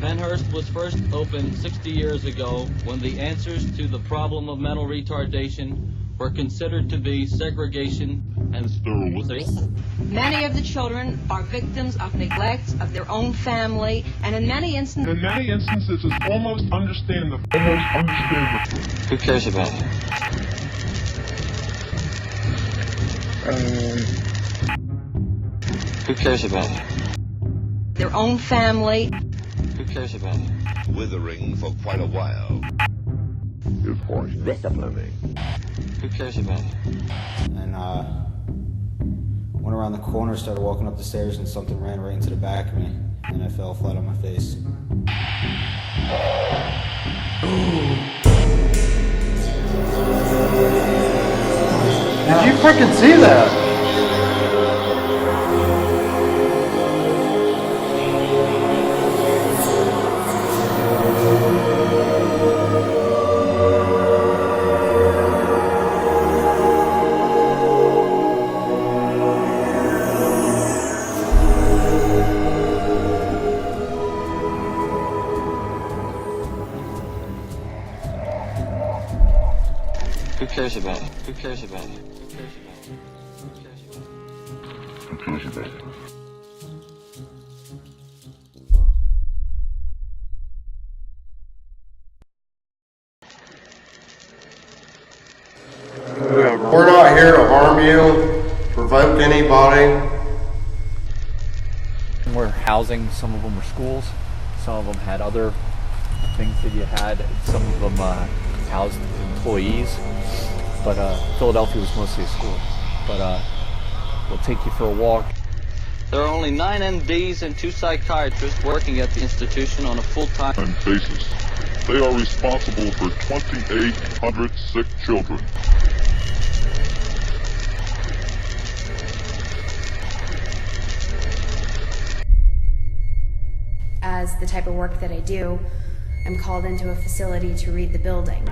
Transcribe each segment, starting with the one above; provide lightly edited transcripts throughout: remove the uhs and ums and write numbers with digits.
Penhurst was first opened 60 years ago when the answers to the problem of mental retardation were considered to be segregation and sterilization. Many of the children are victims of neglect of their own family, and in many instances, it's almost understandable. Who cares about it? Who cares about it? their own family. Who cares about it? Withering for quite a while. Of course, disciplining. Who cares about it? And went around the corner, started walking up the stairs, and something ran right into the back of me, and I fell flat on my face. Did you freaking see that? Who cares about it? Who cares about it? Who cares about it? Who cares about it? Who cares about it? We're not here to harm you, provoke anybody. We're housing, some of them were schools, some of them had other things that you had, some of them housed employees, but Philadelphia was mostly a school. But we'll take you for a walk. There are only 9 MDs and 2 psychiatrists working at the institution on a full-time basis. They are responsible for 2,800 sick children. As the type of work that I do, I'm called into a facility to read the building.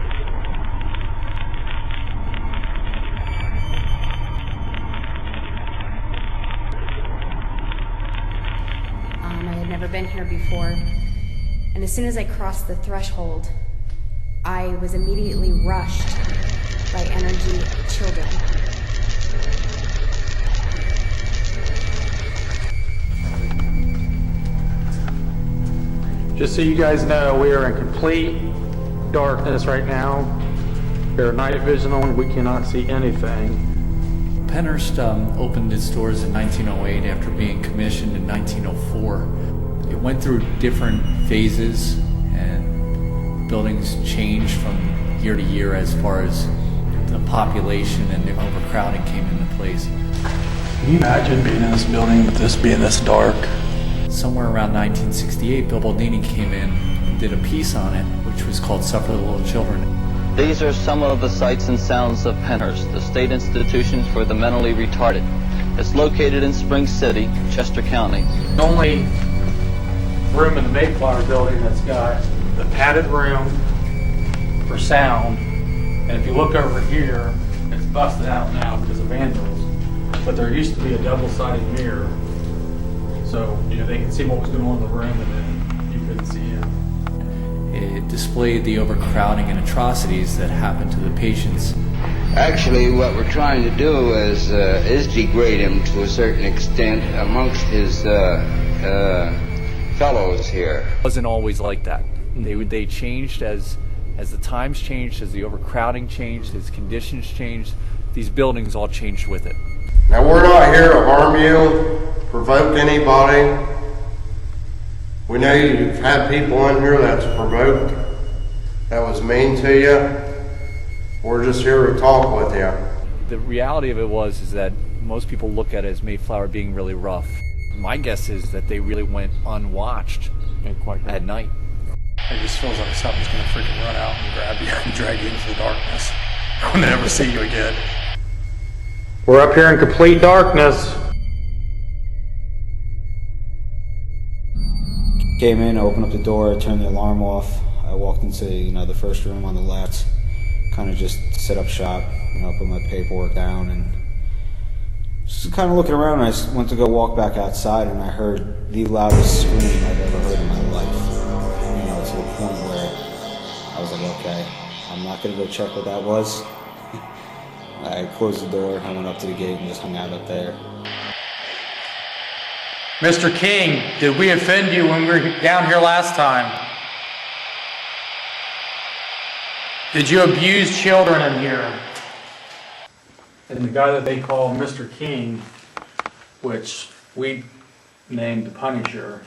I had never been here before, and as soon as I crossed the threshold, I was immediately rushed by energy of children. Just so you guys know, we are in complete darkness right now. There are night vision on, we cannot see anything. Penhurst opened its doors in 1908 after being commissioned in 1904. It went through different phases, and buildings changed from year to year as far as the population and the overcrowding came into place. Can you imagine being in this building with this being this dark? Somewhere around 1968, Bill Baldini came in and did a piece on it, which was called Suffer the Little Children. These are some of the sights and sounds of Penhurst, the state institution for the mentally retarded. It's located in Spring City, Chester County. The only room in the Mayflower building that's got the padded room for sound, and if you look over here, it's busted out now because of vandals, but there used to be a double-sided mirror, so they could see what was going on in the room, and then you couldn't see him. It displayed the overcrowding and atrocities that happened to the patients. Actually, what we're trying to do is degrade him to a certain extent amongst his fellows here. It wasn't always like that. They changed as the times changed, as the overcrowding changed, as conditions changed. These buildings all changed with it. Now, we're not here to harm you, provoke anybody. We know you've had people in here that's provoked, that was mean to you. We're just here to talk with you. The reality of it is that most people look at it as Mayflower being really rough. My guess is that they really went unwatched at night. It just feels like something's going to freaking run out and grab you and drag you into the darkness. I'll never see you again. We're up here in complete darkness. Came in, I opened up the door, I turned the alarm off. I walked into the first room on the left, kind of just set up shop, put my paperwork down, and just kind of looking around. I went to go walk back outside, and I heard the loudest scream I've ever heard in my life. not going to go check what that was. I closed the door, I went up to the gate and just hung out up there. Mr. King, did we offend you when we were down here last time? Did you abuse children in here? And the guy that they call Mr. King, which we named the Punisher,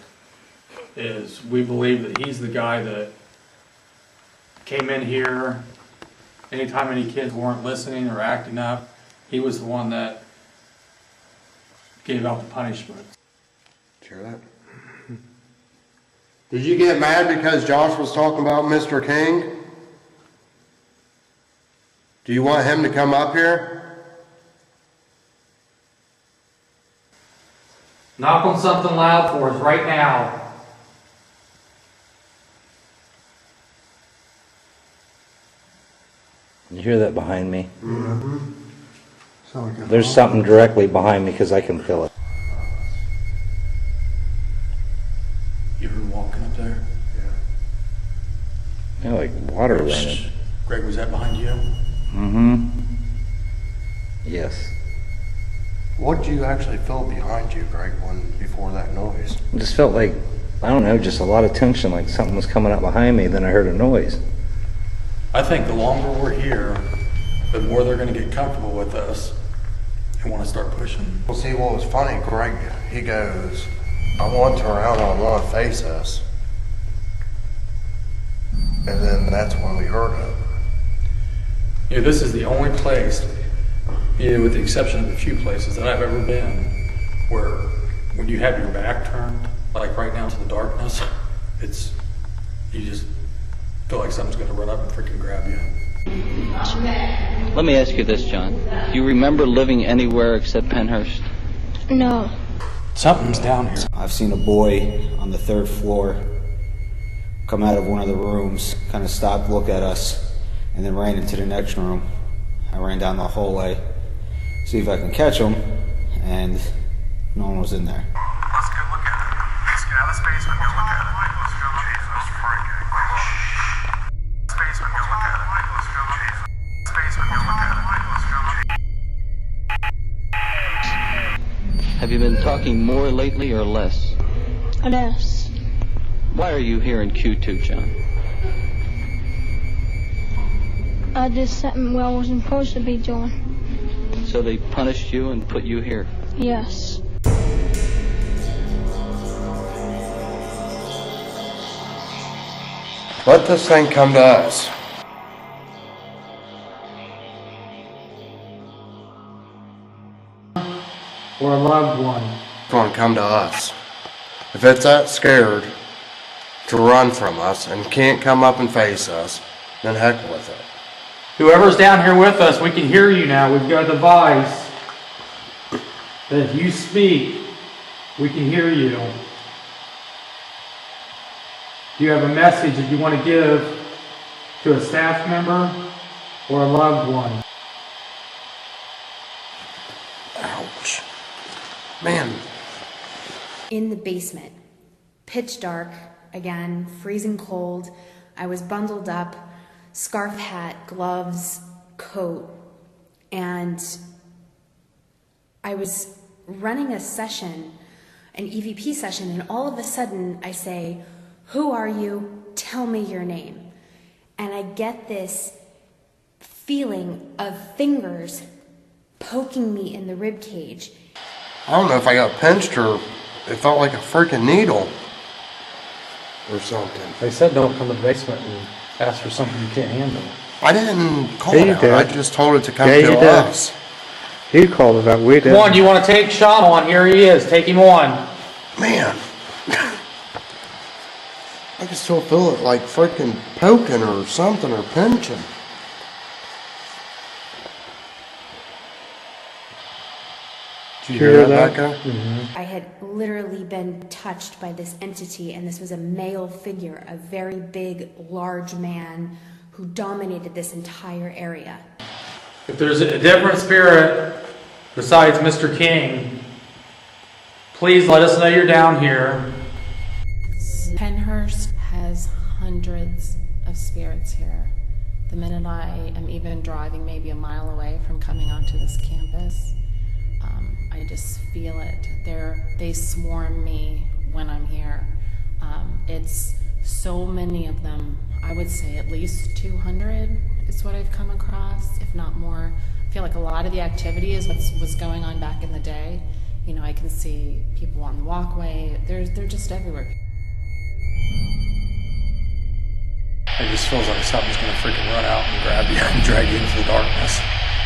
is we believe that he's the guy that came in here anytime any kids weren't listening or acting up. He was the one that gave out the punishment. Hear that? Did you get mad because Josh was talking about Mr. King? Do you want him to come up here? Knock on something loud for us right now. You hear that behind me? Mm-hmm. There's something directly behind me because I can feel it. You heard walking up there? Yeah, like water raining. Greg, was that behind you? Mm-hmm. Yes. What did you actually feel behind you, Greg, before that noise? It just felt like, I don't know, just a lot of tension, like something was coming up behind me, then I heard a noise. I think the longer we're here, the more they're going to get comfortable with us and want to start pushing. Well, see, what was funny, Greg, he goes, I want to turn around and I want to face us. And then that's when we heard it. You know, this is the only place, with the exception of a few places that I've ever been, where when you have your back turned, like right now to the darkness, you just feel like something's going to run up and freaking grab you. Let me ask you this, John. Do you remember living anywhere except Penhurst? No. Something's down here. I've seen a boy on the 3rd floor come out of one of the rooms, kind of stop, look at us, and then ran into the next room. I ran down the hallway, see if I can catch him, and no one was in there. Let's go look at it. Let's get out of the basement, go look at it. Let's go look at it. Jesus freaking Christ. Basement, go look at it. Let's go look at it. Basement, go look at it. Let's go look at it. Have you been talking more lately or less? Less. Why are you here in Q2, John? I did something I wasn't supposed to be doing. So they punished you and put you here? Yes. Let this thing come to us. Or a loved one. It's going to come to us. If it's that scared to run from us and can't come up and face us, then heck with it. Whoever's down here with us, we can hear you now. We've got a device that if you speak, we can hear you. Do you have a message that you want to give to a staff member or a loved one? Ouch. Man. In the basement, pitch dark, again, freezing cold. I was bundled up, scarf, hat, gloves, coat, and I was running a session, an EVP session, and all of a sudden I say, "Who are you? Tell me your name." And I get this feeling of fingers poking me in the rib cage. I don't know if I got pinched or it felt like a freaking needle or something. They said don't come to the basement and ask for something you can't handle. I didn't call Yeah, it you out. did. I just told it to come Yeah, you to did. us. You called it out. We did. Come on, do you want to take Sean on? Here he is. Take him on. Man. I can still feel it like freaking poking or something or pinching. Did you hear that, Becca? I had literally been touched by this entity, and this was a male figure, a very big, large man who dominated this entire area. If there's a different spirit besides Mr. King, please let us know you're down here. Penhurst has hundreds of spirits here. The minute I am even driving maybe a mile away from coming onto this campus, I just feel it. They swarm me when I'm here. It's so many of them. I would say at least 200 is what I've come across, if not more. I feel like a lot of the activity is what was going on back in the day. You know, I can see people on the walkway. They're just everywhere. It just feels like something's gonna freaking run out and grab you and drag you into the darkness.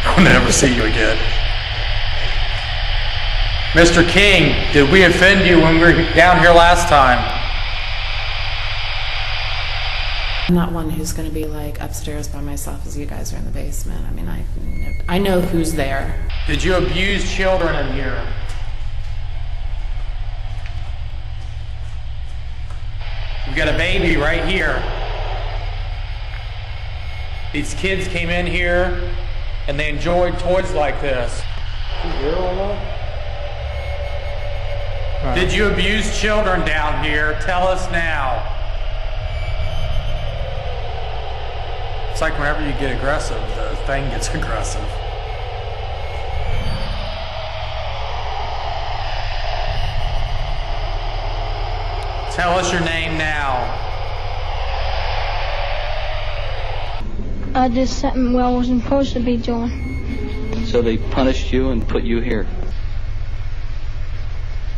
I'll never see you again. Mr. King, did we offend you when we were down here last time? I'm not one who's going to be like upstairs by myself as you guys are in the basement. I mean, I know who's there. Did you abuse children in here? We got a baby right here. These kids came in here and they enjoyed toys like this. You hear all that? Did you abuse children down here? Tell us now. It's like whenever you get aggressive, the thing gets aggressive. Tell us your name now. I did something I wasn't supposed to be doing. So they punished you and put you here.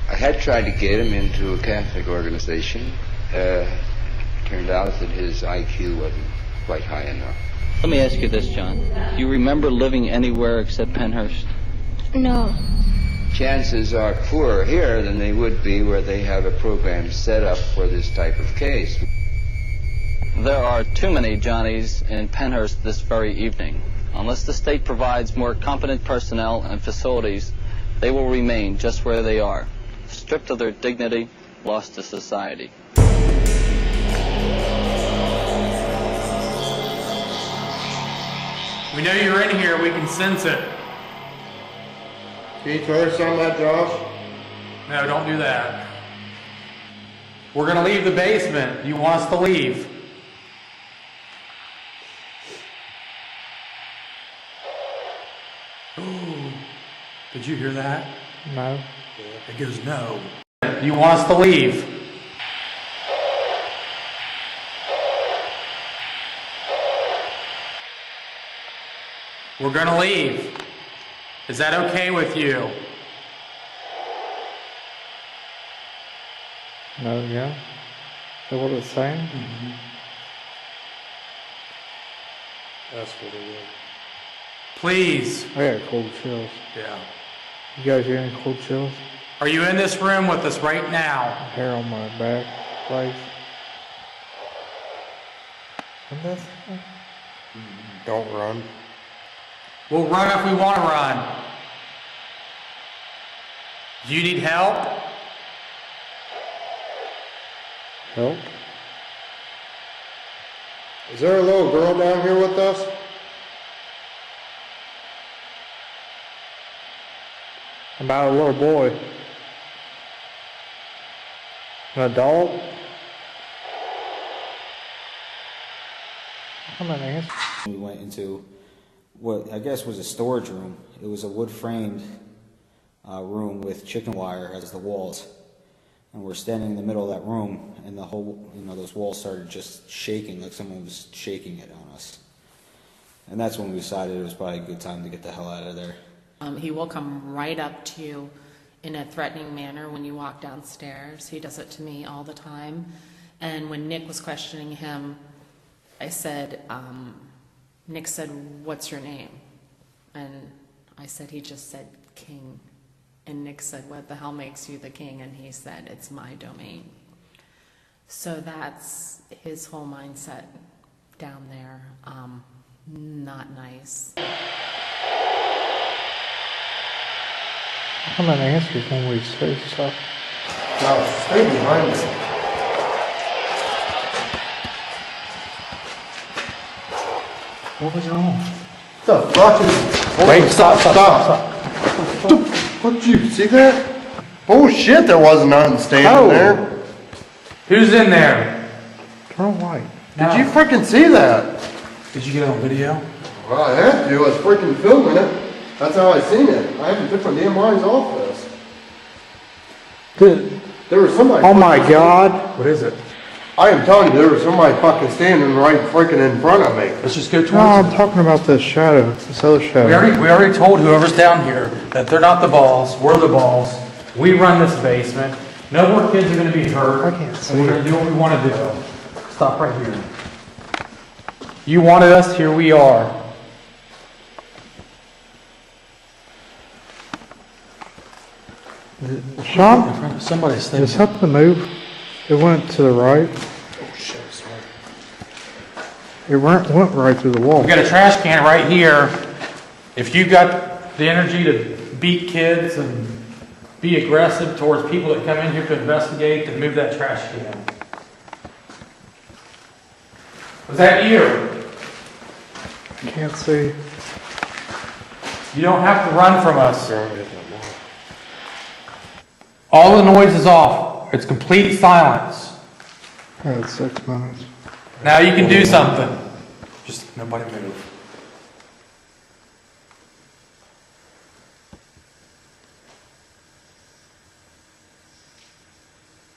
I had tried to get him into a Catholic organization. Turned out that his IQ wasn't quite high enough. Let me ask you this, John. Do you remember living anywhere except Penhurst? No. Chances are poorer here than they would be where they have a program set up for this type of case. There are too many Johnnies in Penhurst this very evening. Unless the state provides more competent personnel and facilities, they will remain just where they are, stripped of their dignity, lost to society. We know you're in here, we can sense it. Can you try some of that, Josh? No, don't do that. We're gonna leave the basement. You want us to leave? Ooh. Did you hear that? No. It goes no. You want us to leave? We're gonna leave. Is that okay with you? No, yeah. Is that what it's saying? Mm-hmm. That's what it is. Please. I got cold chills. Yeah. You guys got any cold chills? Are you in this room with us right now? Hair on my back, legs. And that's... Don't run. We'll run if we want to run. Do you need help? Help? Is there a little girl down here with us? About a little boy. And a dog? I'm an answer. We went into what I guess was a storage room. It was a wood-framed room with chicken wire as the walls. And we're standing in the middle of that room, and the whole, those walls started just shaking, like someone was shaking it on us. And that's when we decided it was probably a good time to get the hell out of there. He will come right up to you in a threatening manner when you walk downstairs. He does it to me all the time. And when Nick was questioning him, I said, Nick said, "What's your name?" And I said, he just said, "King." And Nick said, "What the hell makes you the king?" And he said, "It's my domain." So that's his whole mindset down there. Not nice. I'm an answer when we say stuff. No, stay behind me. What was wrong? The fuck is... Wait, stop. What, did you see that? Bullshit, there wasn't nothing standing there. Who's in there? Turn white. Did you freaking see that? Did you get it on video? Well, I had to. I was freaking filming it. That's how I seen it. I haven't took my damn eyes off this. Dude. There was somebody. Oh my God. What is it? I am telling you, there was somebody fucking standing right freaking in front of me. Let's just go towards No, I'm talking about this shadow. This other shadow. We already told whoever's down here that they're not the balls. We're the balls. We run this basement. No more kids are going to be hurt. I can't see And we're going to do what we want to do. Stop right here. You wanted us, here we are. Sean, Somebody's is thinking. something move? It went to the right. Oh shit, sorry. It went right through the wall. We got a trash can right here. If you got the energy to beat kids and be aggressive towards people that come in here to investigate, then move that trash can. Was that you? Can't see. You don't have to run from us. All the noise is off. It's complete silence. I had 6 minutes. Now you can do something. Just nobody move.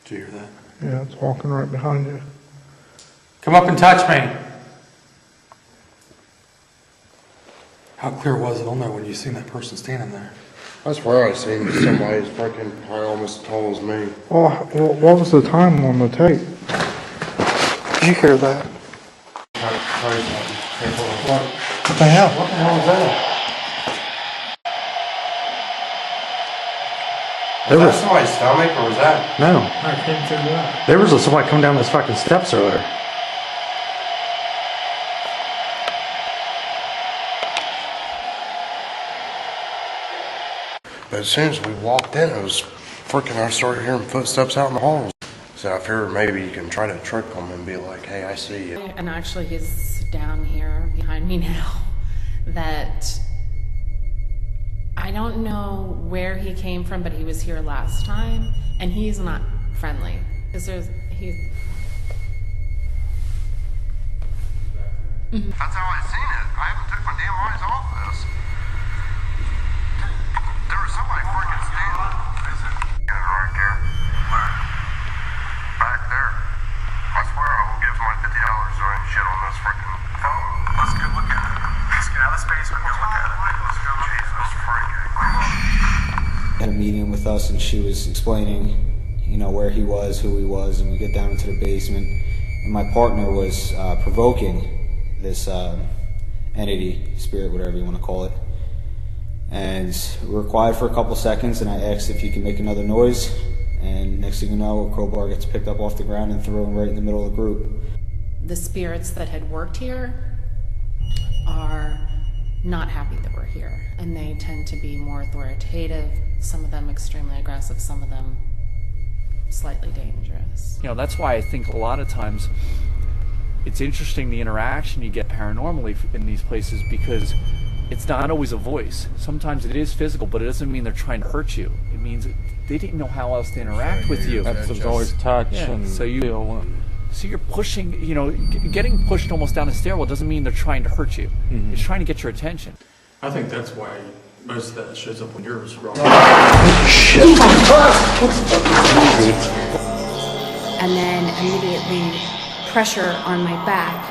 Did you hear that? Yeah, it's walking right behind you. Come up and touch me. How clear was it on there when you seen that person standing there? I swear I seen somebody as freaking probably almost as tall as me. Well, what was the time on the tape? Did you hear that? What the hell? What the hell was that? Was that somebody's stomach or was that? No. I can't figure it out. There was somebody coming down those fucking steps earlier. But as soon as we walked in, it was freaking, I started hearing footsteps out in the halls. So I figured maybe you can try to trick them and be like, hey, I see you. And actually he's down here behind me now. That I don't know where he came from, but he was here last time, and he's not friendly. Because That's how I seen it. I haven't took my damn eyes off this. There was somebody freaking standing. Right there. Where? Back there. I swear I will give my $50 or any shit on this freaking phone. Let's go look at it. Let's get out of the basement and go look at it. Let's go look at it. Jesus freaking. Had a meeting with us and she was explaining, you know, where he was, who he was, and we get down into the basement and my partner was provoking this entity, spirit, whatever you want to call it. And we were quiet for a couple seconds and I asked if he could make another noise, and next thing you know, a crowbar gets picked up off the ground and thrown right in the middle of the group. the spirits that had worked here are not happy that we're here, and they tend to be more authoritative, some of them extremely aggressive, some of them slightly dangerous. You know, that's why I think a lot of times it's interesting the interaction you get paranormally in these places, because it's not always a voice. Sometimes it is physical, but it doesn't mean they're trying to hurt you. It means they didn't know how else to interact with you. There's always touch and so feel. So you're pushing, you know, getting pushed almost down a stairwell doesn't mean they're trying to hurt you. Mm-hmm. It's trying to get your attention. I think that's why most of that shows up on yours, Rob. And then immediately pressure on my back,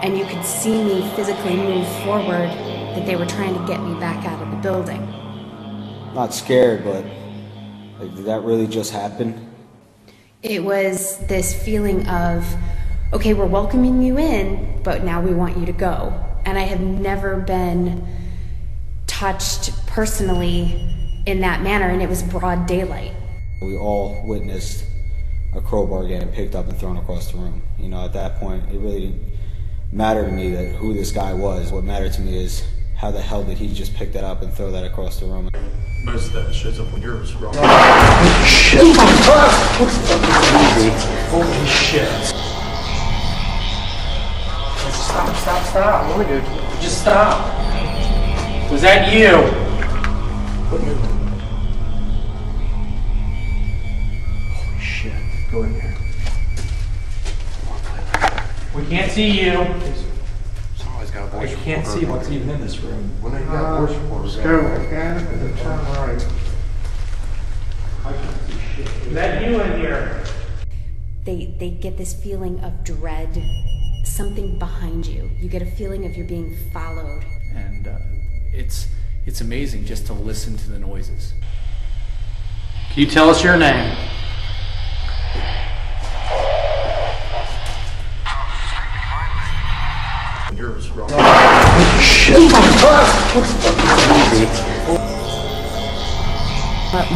and you could see me physically move forward, that they were trying to get me back out of the building. Not scared, but like, did that really just happen? It was this feeling of, okay, we're welcoming you in, but now we want you to go. And I have never been touched personally in that manner, and it was broad daylight. We all witnessed a crowbar getting picked up and thrown across the room. You know, at that point, it really didn't matter to me that who this guy was. What mattered to me is how the hell did he just pick that up and throw that across the room? Most of that shows up on yours, Rob. Shit. Holy shit. Stop. What do we do? Just stop. Was that you? Holy shit. Go in here. We can't see you. I can't see what's even in this room. When they got horse quarters. Go again and then turn right. Is that you in here? They get this feeling of dread, something behind you. You get a feeling of you're being followed. And it's amazing just to listen to the noises. Can you tell us your name?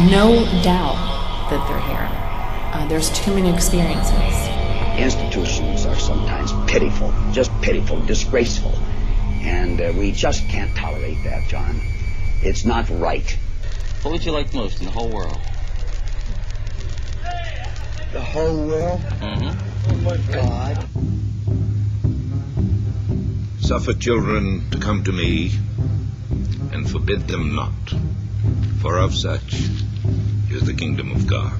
No doubt that they're here. There's too many experiences. Institutions are sometimes pitiful, just pitiful, disgraceful. And we just can't tolerate that, John. It's not right. What would you like most in the whole world? The whole world? Mm-hmm. Oh, my God. Suffer children to come to me, and forbid them not, for of such is the kingdom of God.